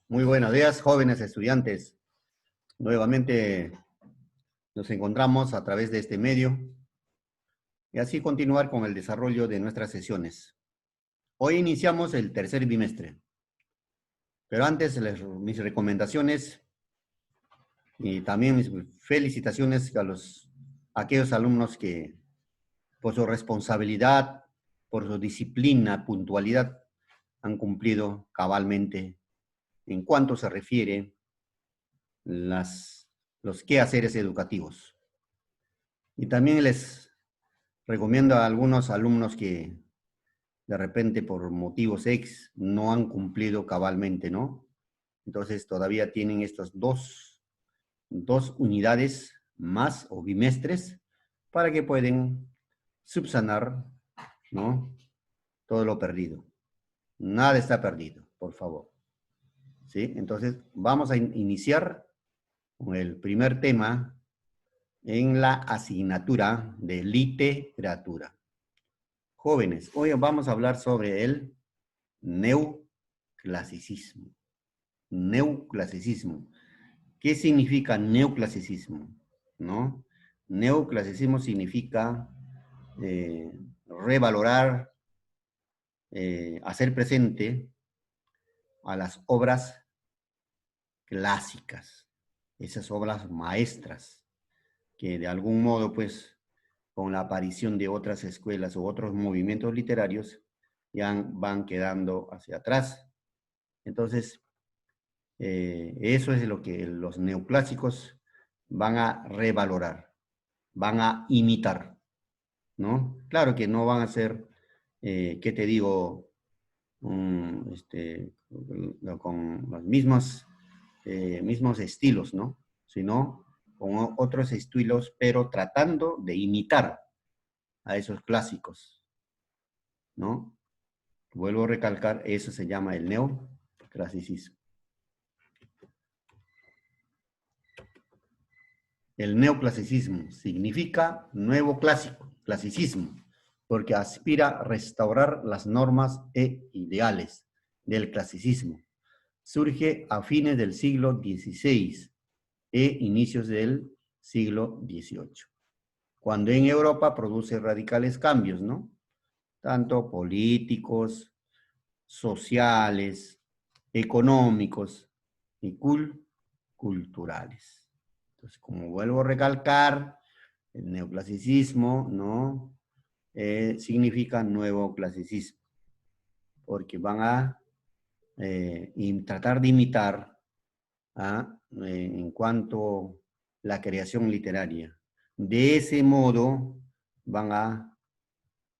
Muy buenos días, jóvenes estudiantes. Nuevamente nos encontramos a través de este medio y así continuar con el desarrollo de nuestras sesiones. Hoy iniciamos el tercer bimestre, pero antes mis recomendaciones y también mis felicitaciones a aquellos alumnos que por su responsabilidad, por su disciplina, puntualidad, han cumplido cabalmente en cuanto se refiere los quehaceres educativos. Y también les recomiendo a algunos alumnos que de repente por motivos X no han cumplido cabalmente, ¿no? Entonces todavía tienen estas dos unidades más o bimestres para que pueden subsanar, ¿no? Todo lo perdido. Nada está perdido, por favor. ¿Sí? Entonces vamos a iniciar con el primer tema en la asignatura de literatura. Jóvenes, hoy vamos a hablar sobre el neoclasicismo. Neoclasicismo. ¿Qué significa neoclasicismo? ¿No? Neoclasicismo significa revalorar, hacer presente a las obras clásicas, esas obras maestras, que de algún modo, pues, con la aparición de otras escuelas u otros movimientos literarios, ya van quedando hacia atrás. Entonces, eso es lo que los neoclásicos van a revalorar, van a imitar, ¿no? Claro que no van a ser, ¿qué te digo? Con los mismos estilos, ¿no? Sino con otros estilos, pero tratando de imitar a esos clásicos, ¿no? Vuelvo a recalcar, eso se llama el neoclasicismo. El neoclasicismo significa nuevo clásico, clasicismo, porque aspira a restaurar las normas e ideales del clasicismo. Surge a fines del siglo XVI e inicios del siglo XVIII, cuando en Europa produce radicales cambios, ¿no? Tanto políticos, sociales, económicos y culturales. Entonces, como vuelvo a recalcar, el neoclasicismo, ¿no? Significa nuevo clasicismo, porque van a tratar de imitar en cuanto a la creación literaria. De ese modo van a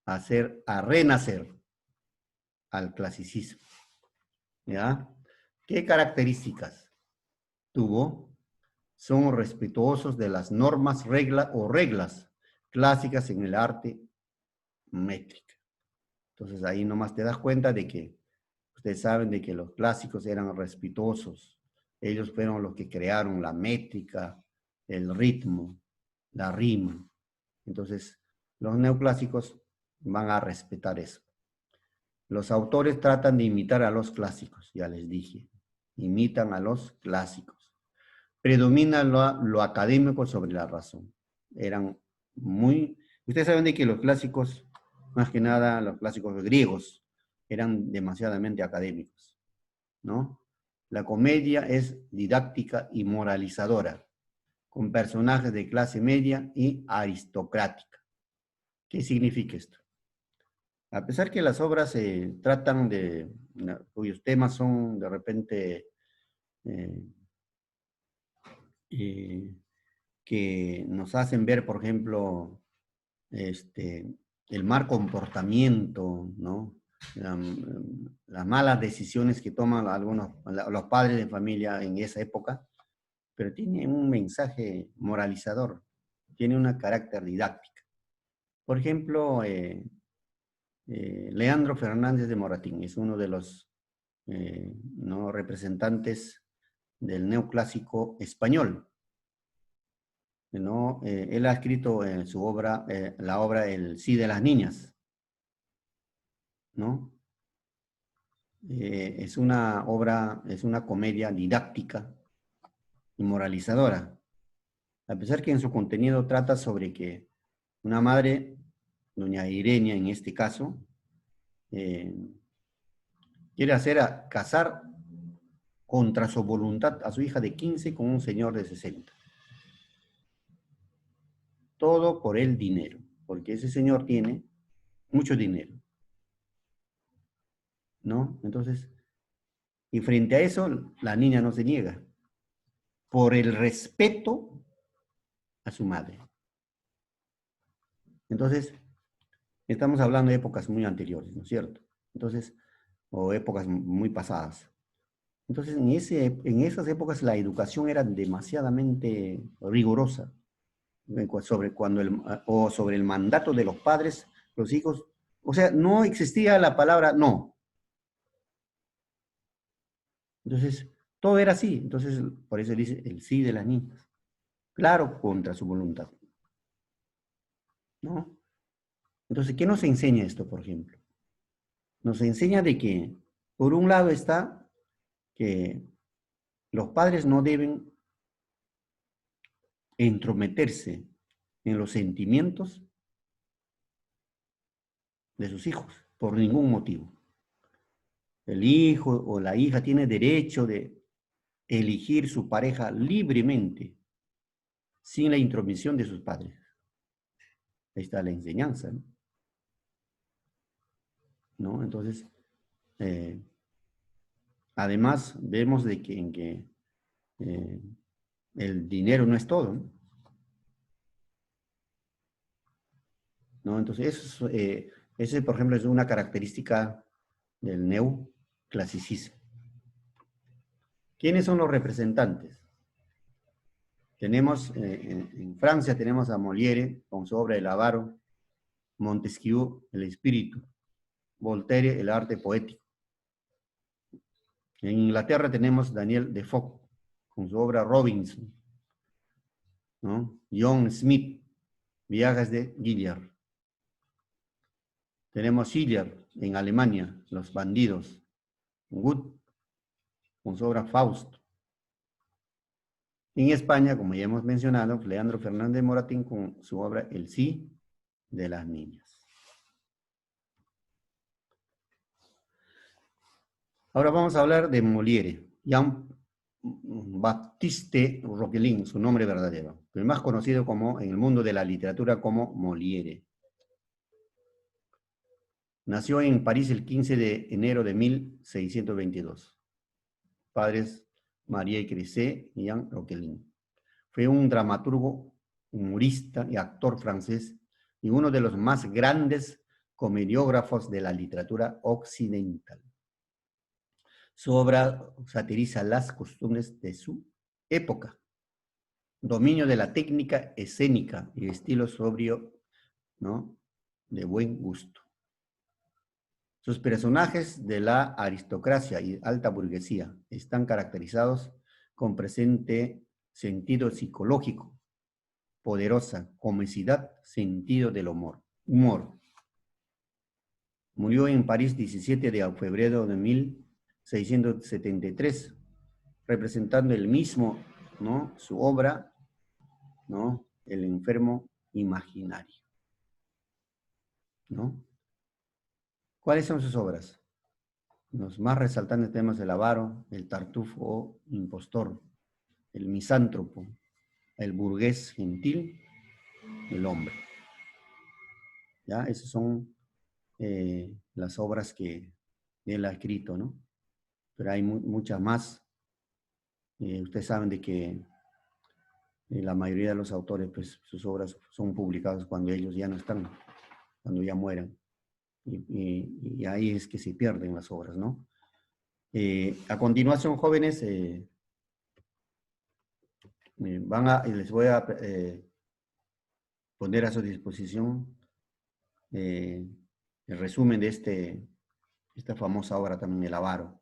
renacer al clasicismo. ¿Ya? ¿Qué características tuvo? Son respetuosos de las normas, reglas clásicas en el arte métrica. Entonces ahí nomás te das cuenta de que ustedes saben de que los clásicos eran respetuosos. Ellos fueron los que crearon la métrica, el ritmo, la rima. Entonces, los neoclásicos van a respetar eso. Los autores tratan de imitar a los clásicos, ya les dije. Imitan a los clásicos. Predomina lo académico sobre la razón. Eran muy... Ustedes saben de que los clásicos, más que nada los clásicos griegos, eran demasiadamente académicos, ¿no? La comedia es didáctica y moralizadora, con personajes de clase media y aristocrática. ¿Qué significa esto? A pesar que las obras se tratan cuyos temas son de repente eh, que nos hacen ver, por ejemplo, el mal comportamiento, ¿no? Las malas decisiones que toman los padres de familia en esa época, pero tiene un mensaje moralizador, tiene un carácter didáctico. Por ejemplo, Leandro Fernández de Moratín es uno de los ¿no? representantes del neoclásico español, ¿no? Él ha escrito en su obra, la obra El sí de las niñas, ¿no? es una obra, es una comedia didáctica y moralizadora, a pesar que en su contenido trata sobre que una madre, doña Irenia en este caso, eh, quiere casar contra su voluntad a su hija de 15 con un señor de 60. Todo por el dinero, porque ese señor tiene mucho dinero, ¿no? Entonces, y frente a eso, la niña no se niega, por el respeto a su madre. Entonces, estamos hablando de épocas muy anteriores, ¿no es cierto? Entonces, o épocas muy pasadas. Entonces, en esas épocas la educación era demasiadamente rigurosa sobre, o sobre el mandato de los padres, los hijos. O sea, no existía la palabra no. Entonces, todo era así. Entonces, por eso dice el sí de las niñas. Claro, contra su voluntad. ¿No? Entonces, ¿qué nos enseña esto, por ejemplo? Nos enseña de que, por un lado está que los padres no deben entrometerse en los sentimientos de sus hijos, por ningún motivo. El hijo o la hija tiene derecho de elegir su pareja libremente, sin la intromisión de sus padres. Ahí está la enseñanza, ¿no? Entonces, eh, además, vemos de que, eh, el dinero no es todo, ¿no? Entonces, ese, por ejemplo, es una característica del neoclasicismo. ¿Quiénes son los representantes? Tenemos, en Francia tenemos a Molière con su obra El avaro, Montesquieu, El espíritu, Voltaire, El arte poético. En Inglaterra tenemos Daniel Defoe con su obra Robinson, ¿no? John Smith, Viajes de Gilliard. Tenemos Schiller en Alemania, Los bandidos. Wood con su obra Faust. En España, como ya hemos mencionado, Leandro Fernández Moratín con su obra El sí de las niñas. Ahora vamos a hablar de Molière, Jean-Baptiste Roquelin, su nombre verdadero, el más conocido como, en el mundo de la literatura como Molière. Nació en París el 15 de enero de 1622. Padres María y Cressé y Jean Roquelin. Fue un dramaturgo, humorista y actor francés y uno de los más grandes comediógrafos de la literatura occidental. Su obra satiriza las costumbres de su época, dominio de la técnica escénica y estilo sobrio, ¿no?, de buen gusto. Sus personajes de la aristocracia y alta burguesía están caracterizados con presente sentido psicológico, poderosa comicidad, sentido del humor. Murió en París 17 de febrero de 1673, representando el mismo, ¿no?, su obra, ¿no?, El enfermo imaginario, ¿no? ¿Cuáles son sus obras? Los más resaltantes tenemos El avaro, El tartufo o impostor, El misántropo, El burgués gentil, El hombre. ¿Ya? Esas son las obras que él ha escrito, ¿no? Pero hay muchas más. Ustedes saben de que la mayoría de los autores, pues sus obras son publicadas cuando ellos ya no están, cuando ya mueran. Y ahí es que se pierden las obras, ¿no? A continuación, jóvenes, les voy a poner a su disposición el resumen de esta famosa obra también, El avaro,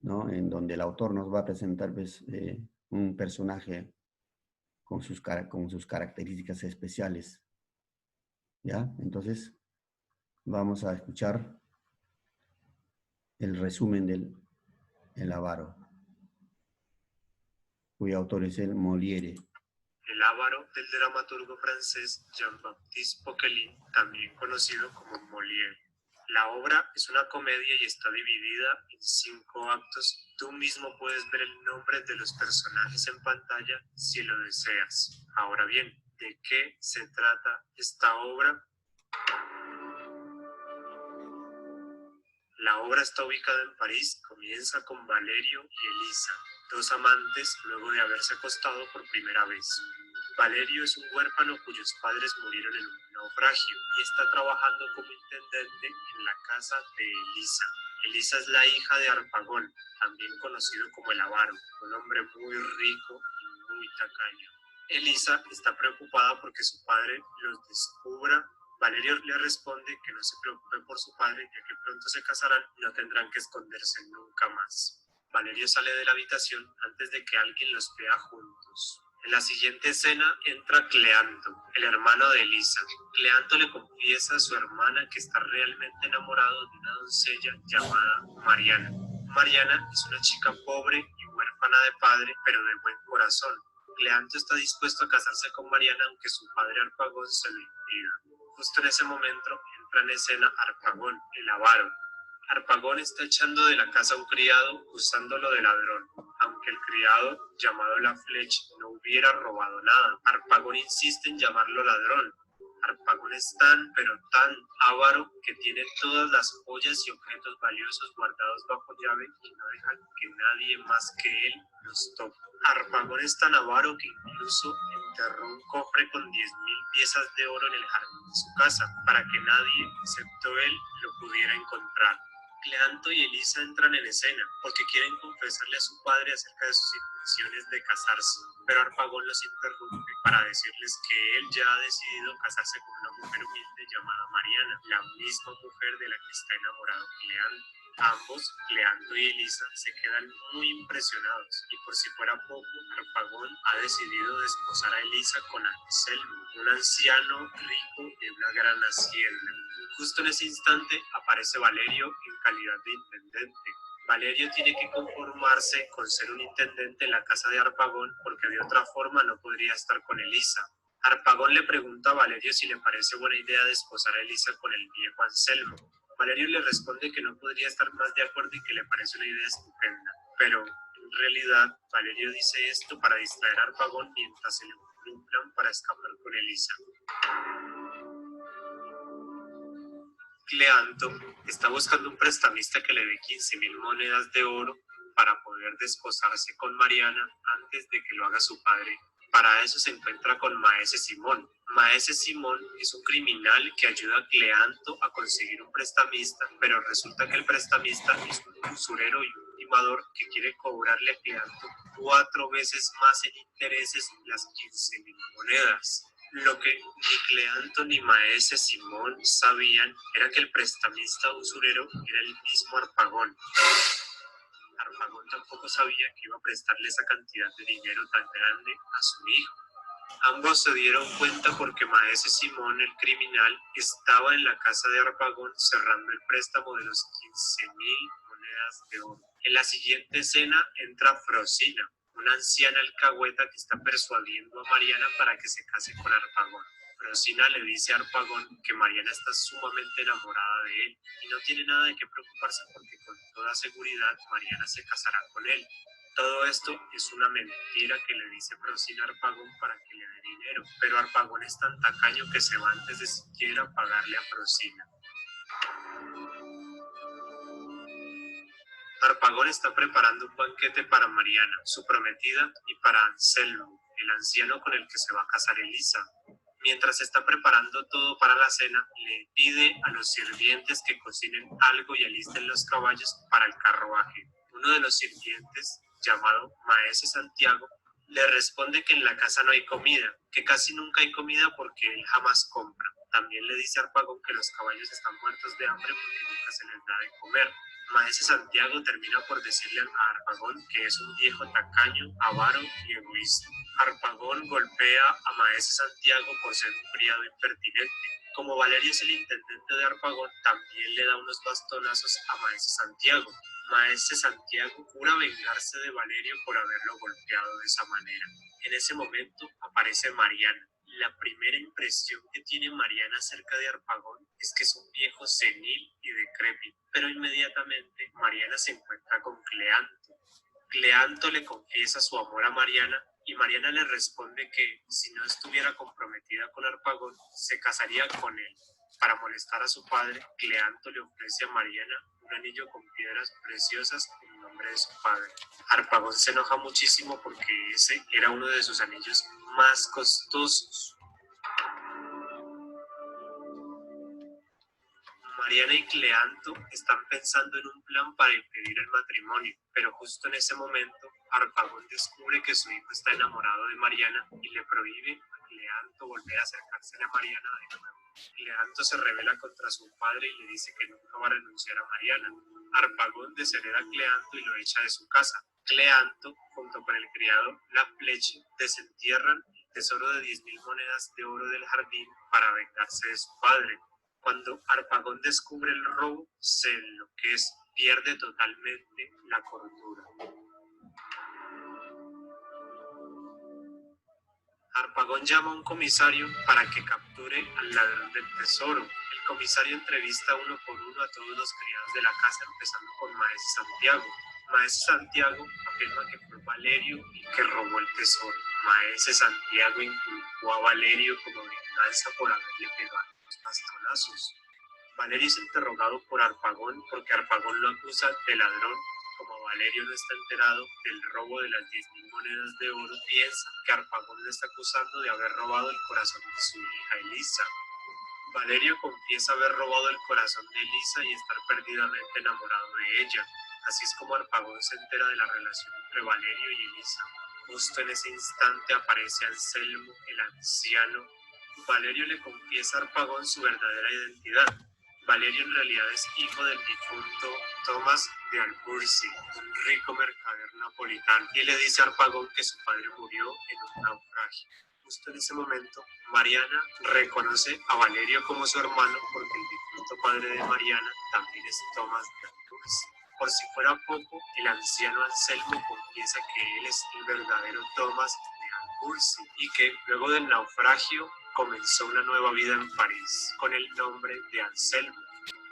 ¿no?, en donde el autor nos va a presentar, pues, un personaje con sus características especiales, ¿ya? Entonces, vamos a escuchar el resumen del El avaro, cuyo autor es el Molière. El avaro del dramaturgo francés Jean-Baptiste Poquelin, también conocido como Molière. La obra es una comedia y está dividida en 5 actos. Tú mismo puedes ver el nombre de los personajes en pantalla si lo deseas. Ahora bien, ¿de qué se trata esta obra? La obra está ubicada en París, comienza con Valerio y Elisa, dos amantes luego de haberse acostado por primera vez. Valerio es un huérfano cuyos padres murieron en un naufragio y está trabajando como intendente en la casa de Elisa. Elisa es la hija de Harpagon, también conocido como el avaro, un hombre muy rico y muy tacaño. Elisa está preocupada porque su padre los descubra. Valerio le responde que no se preocupe por su padre, ya que pronto se casarán y no tendrán que esconderse nunca más. Valerio sale de la habitación antes de que alguien los vea juntos. En la siguiente escena entra Cleanto, el hermano de Elisa. Cleanto le confiesa a su hermana que está realmente enamorado de una doncella llamada Mariana. Mariana es una chica pobre y huérfana de padre, pero de buen corazón. Cleanto está dispuesto a casarse con Mariana aunque su padre Harpagon se lo impida. Justo en ese momento entra en escena Harpagon, el avaro. Harpagon está echando de la casa a un criado usándolo de ladrón, aunque el criado, llamado La Flèche, no hubiera robado nada. Harpagon insiste en llamarlo ladrón. Harpagon es tan, pero tan avaro que tiene todas las joyas y objetos valiosos guardados bajo llave y no deja que nadie más que él los toque. Harpagon es tan avaro que incluso enterró un cofre con 10.000 piezas de oro en el jardín de su casa, para que nadie, excepto él, lo pudiera encontrar. Cleanto y Elisa entran en escena, porque quieren confesarle a su padre acerca de sus intenciones de casarse, pero Harpagon los interrumpe para decirles que él ya ha decidido casarse con una mujer humilde llamada Mariana, la misma mujer de la que está enamorado Cleanto. Ambos, Cleanto y Elisa, se quedan muy impresionados y por si fuera poco, Harpagon ha decidido desposar a Elisa con Anselmo, un anciano rico de una gran hacienda. Justo en ese instante aparece Valerio en calidad de intendente. Valerio tiene que conformarse con ser un intendente en la casa de Harpagon porque de otra forma no podría estar con Elisa. Harpagon le pregunta a Valerio si le parece buena idea desposar a Elisa con el viejo Anselmo. Valerio le responde que no podría estar más de acuerdo y que le parece una idea estupenda, pero en realidad Valerio dice esto para distraer a Harpagon mientras se le ocurre un plan para escapar con Elisa. Cleanto está buscando un prestamista que le dé 15.000 monedas de oro para poder desposarse con Mariana antes de que lo haga su padre. Para eso se encuentra con Maese Simón. Maese Simón es un criminal que ayuda a Cleanto a conseguir un prestamista, pero resulta que el prestamista es un usurero y un timador que quiere cobrarle a Cleanto 4 veces más en intereses las 15.000 monedas. Lo que ni Cleanto ni Maese Simón sabían era que el prestamista usurero era el mismo Harpagon. Harpagon tampoco sabía que iba a prestarle esa cantidad de dinero tan grande a su hijo. Ambos se dieron cuenta porque Maese Simón, el criminal, estaba en la casa de Harpagon cerrando el préstamo de los 15.000 monedas de oro. En la siguiente escena entra Frosina, una anciana alcahueta que está persuadiendo a Mariana para que se case con Harpagon. Frosina le dice a Harpagon que Mariana está sumamente enamorada de él y no tiene nada de qué preocuparse porque con toda seguridad Mariana se casará con él. Todo esto es una mentira que le dice Frosina a Harpagon para que le dé dinero, pero Harpagon es tan tacaño que se va antes de siquiera pagarle a Frosina. Harpagon está preparando un banquete para Mariana, su prometida, y para Anselmo, el anciano con el que se va a casar Elisa. Mientras está preparando todo para la cena, le pide a los sirvientes que cocinen algo y alisten los caballos para el carruaje. Uno de los sirvientes, llamado Maese Santiago, le responde que en la casa no hay comida, que casi nunca hay comida porque él jamás compra. También le dice a Harpagon que los caballos están muertos de hambre porque nunca se les da de comer. Maese Santiago termina por decirle a Harpagon que es un viejo tacaño, avaro y egoísta. Harpagon golpea a Maese Santiago por ser un criado impertinente. Como Valerio es el intendente de Harpagón, también le da unos bastonazos a Maese Santiago. Maese Santiago jura vengarse de Valerio por haberlo golpeado de esa manera. En ese momento aparece Mariana. La primera impresión que tiene Mariana acerca de Harpagón es que es un viejo senil y decrépito, pero inmediatamente Mariana se encuentra con Cleanto. Cleanto le confiesa su amor a Mariana y Mariana le responde que si no estuviera comprometida con Harpagón, se casaría con él. Para molestar a su padre, Cleanto le ofrece a Mariana un anillo con piedras preciosas en nombre de su padre. Harpagón se enoja muchísimo porque ese era uno de sus anillos más costosos. Mariana y Cleanto están pensando en un plan para impedir el matrimonio, pero justo en ese momento, Harpagón descubre que su hijo está enamorado de Mariana y le prohíbe a Cleanto volver a acercarse a Mariana de nuevo. Cleanto se rebela contra su padre y le dice que nunca va a renunciar a Mariana. Harpagón deshereda a Cleanto y lo echa de su casa. Cleanto, junto con el criado La Fleche, desentierran el tesoro de 10.000 monedas de oro del jardín para vengarse de su padre. Cuando Harpagón descubre el robo, se enloquece, pierde totalmente la cordura. Harpagón llama a un comisario para que capture al ladrón del tesoro. El comisario entrevista uno por uno a todos los criados de la casa, empezando con Maese Santiago. Maese Santiago afirma que fue Valerio el que robó el tesoro. Maese Santiago inculpó a Valerio como venganza por haberle pegado los bastonazos. Valerio es interrogado por Harpagón porque Harpagón lo acusa de ladrón. Como Valerio no está enterado del robo de las 10.000 monedas de oro, piensa que Harpagón le está acusando de haber robado el corazón de su hija Elisa. Valerio confiesa haber robado el corazón de Elisa y estar perdidamente enamorado de ella. Así es como Harpagón se entera de la relación entre Valerio y Elisa. Justo en ese instante aparece Anselmo, el anciano. Valerio le confiesa a Harpagón su verdadera identidad. Valerio en realidad es hijo del difunto Tomás de Albursi, un rico mercader napolitano, y le dice a Harpagón que su padre murió en un naufragio. Justo en ese momento, Mariana reconoce a Valerio como su hermano porque el difunto padre de Mariana también es Tomás de Albursi. Por si fuera poco, el anciano Anselmo confiesa que él es el verdadero Tomás de Albursi y que luego del naufragio comenzó una nueva vida en París con el nombre de Anselmo.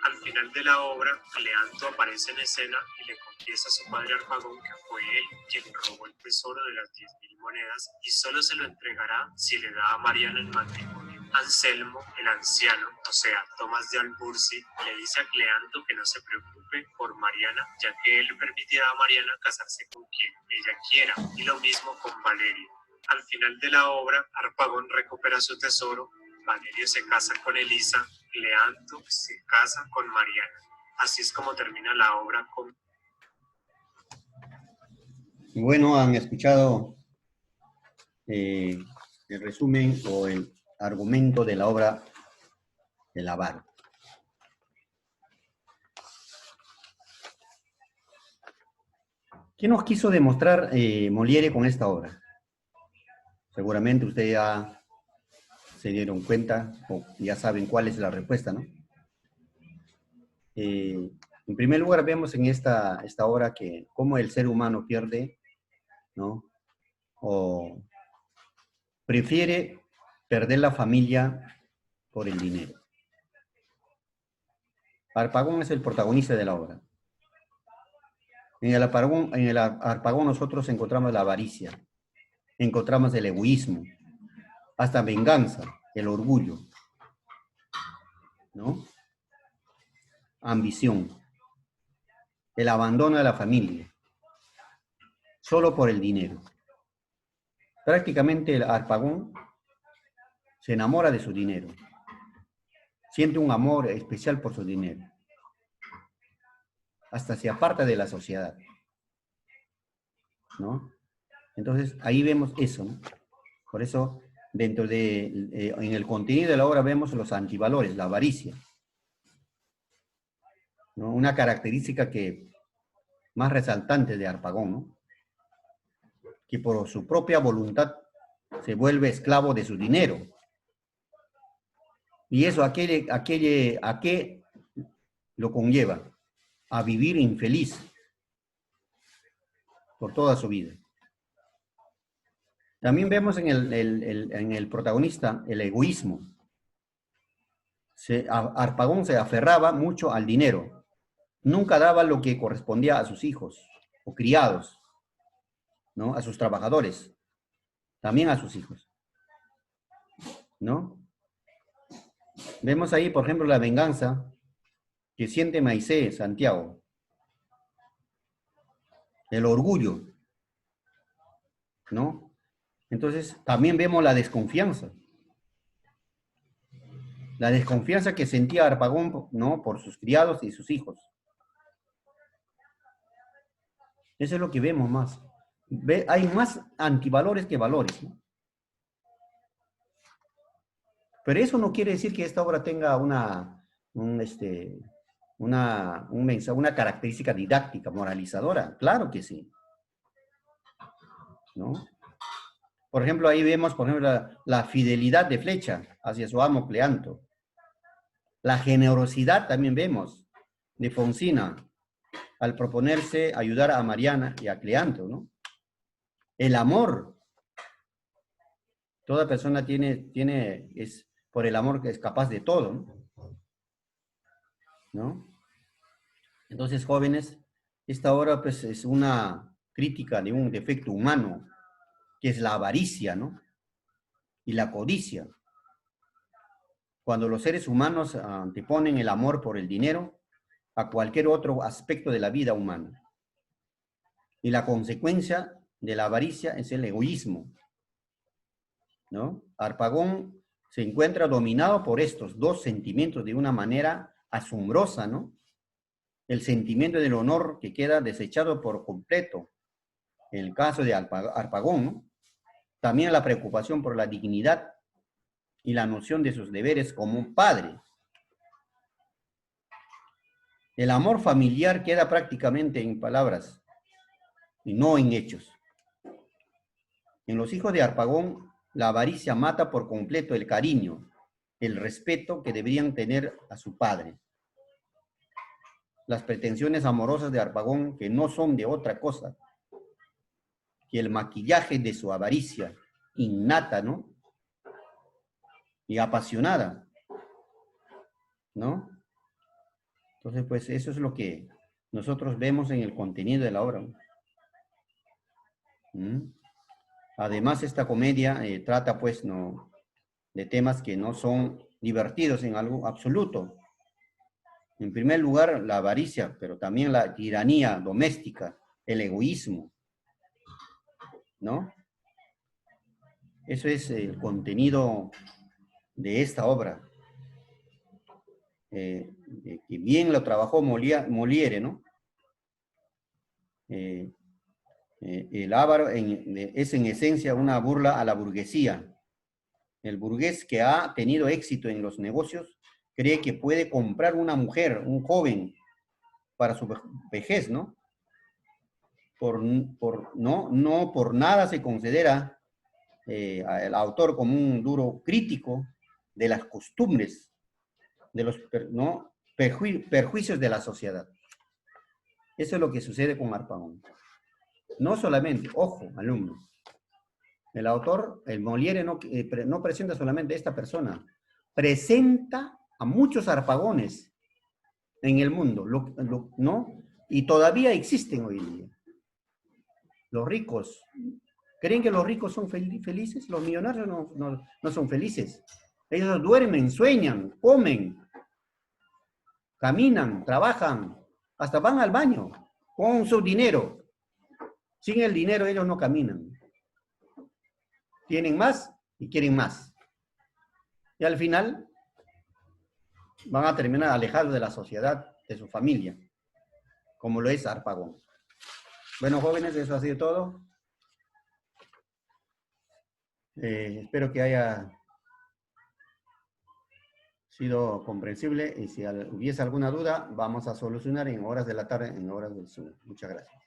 Al final de la obra, Cleanto aparece en escena y le confiesa a su padre Harpagón que fue él quien robó el tesoro de las 10.000 monedas y solo se lo entregará si le da a Mariana en matrimonio. Anselmo, el anciano, o sea, Tomás de Albursi, le dice a Cleanto que no se preocupe por Mariana, ya que él permitirá a Mariana casarse con quien ella quiera, y lo mismo con Valerio. Al final de la obra, Harpagón recupera su tesoro, Valerio se casa con Elisa, Cleanto se casa con Mariana. Así es como termina la obra con... Bueno, han escuchado el resumen o el argumento de la obra El Avaro. ¿Qué nos quiso demostrar Molière con esta obra? Seguramente ustedes ya se dieron cuenta o ya saben cuál es la respuesta, ¿no? En primer lugar, vemos en esta obra que cómo el ser humano pierde, ¿no? O prefiere perder la familia por el dinero. Harpagón es el protagonista de la obra. En el Harpagón nosotros encontramos la avaricia, encontramos el egoísmo, hasta venganza, el orgullo, ¿no? Ambición, el abandono de la familia, solo por el dinero. Prácticamente el Harpagón se enamora de su dinero, siente un amor especial por su dinero, hasta se aparta de la sociedad, ¿no? Entonces ahí vemos eso, ¿no? Por eso dentro de, en el contenido de la obra vemos los antivalores, la avaricia, ¿no? Una característica que más resaltante de Harpagón, ¿no? Que por su propia voluntad se vuelve esclavo de su dinero. ¿Y eso a qué lo conlleva? A vivir infeliz por toda su vida. También vemos en el protagonista el egoísmo. Harpagón se aferraba mucho al dinero. Nunca daba lo que correspondía a sus hijos o criados, ¿no? A sus trabajadores, también a sus hijos, ¿no? Vemos ahí, por ejemplo, la venganza que siente Maicé, Santiago, el orgullo, ¿no? Entonces, también vemos la desconfianza que sentía Harpagón, ¿no? Por sus criados y sus hijos. Eso es lo que vemos más. Hay más antivalores que valores, ¿no? Pero eso no quiere decir que esta obra tenga una característica didáctica, moralizadora. Claro que sí, ¿no? Por ejemplo, ahí vemos, por ejemplo, la fidelidad de Flecha hacia su amo Cleanto. La generosidad también vemos de Fonsina al proponerse ayudar a Mariana y a Cleanto, ¿no? El amor. Toda persona es por el amor que es capaz de todo, ¿no? Entonces, jóvenes, esta obra pues, es una crítica de un defecto humano, que es la avaricia, ¿no? Y la codicia. Cuando los seres humanos anteponen el amor por el dinero a cualquier otro aspecto de la vida humana. Y la consecuencia de la avaricia es el egoísmo, ¿no? Harpagón se encuentra dominado por estos dos sentimientos de una manera asombrosa, ¿no? El sentimiento del honor que queda desechado por completo, en el caso de Harpagón, ¿no? También la preocupación por la dignidad y la noción de sus deberes como un padre. El amor familiar queda prácticamente en palabras y no en hechos. En los hijos de Harpagón, la avaricia mata por completo el cariño, el respeto que deberían tener a su padre. Las pretensiones amorosas de Harpagón, que no son de otra cosa que el maquillaje de su avaricia innata, ¿no? Y apasionada, ¿no? Entonces, pues eso es lo que nosotros vemos en el contenido de la obra. ¿Mm? Además, esta comedia trata, pues, ¿no? de temas que no son divertidos en algo absoluto. En primer lugar, la avaricia, pero también la tiranía doméstica, el egoísmo, ¿no? Eso es el contenido de esta obra. Que bien lo trabajó Molière, ¿no? El avaro es en esencia una burla a la burguesía. El burgués que ha tenido éxito en los negocios cree que puede comprar una mujer, un joven, para su vejez, ¿no? No por nada se considera al autor como un duro crítico de las costumbres, de los ¿no? perjuicios de la sociedad. Eso es lo que sucede con Harpagón. No solamente, ojo, alumnos, el autor, el Molière, no presenta solamente a esta persona, presenta a muchos Harpagones en el mundo, ¿no? Y todavía existen hoy en día. Los ricos, ¿creen que los ricos son felices? Los millonarios no son felices. Ellos duermen, sueñan, comen, caminan, trabajan, hasta van al baño con su dinero. Sin el dinero ellos no caminan. Tienen más y quieren más. Y al final van a terminar alejados de la sociedad, de su familia, como lo es Harpagón. Bueno, jóvenes, eso ha sido todo. Espero que haya sido comprensible y si hubiese alguna duda, vamos a solucionar en horas de la tarde, en horas del Zoom. Muchas gracias.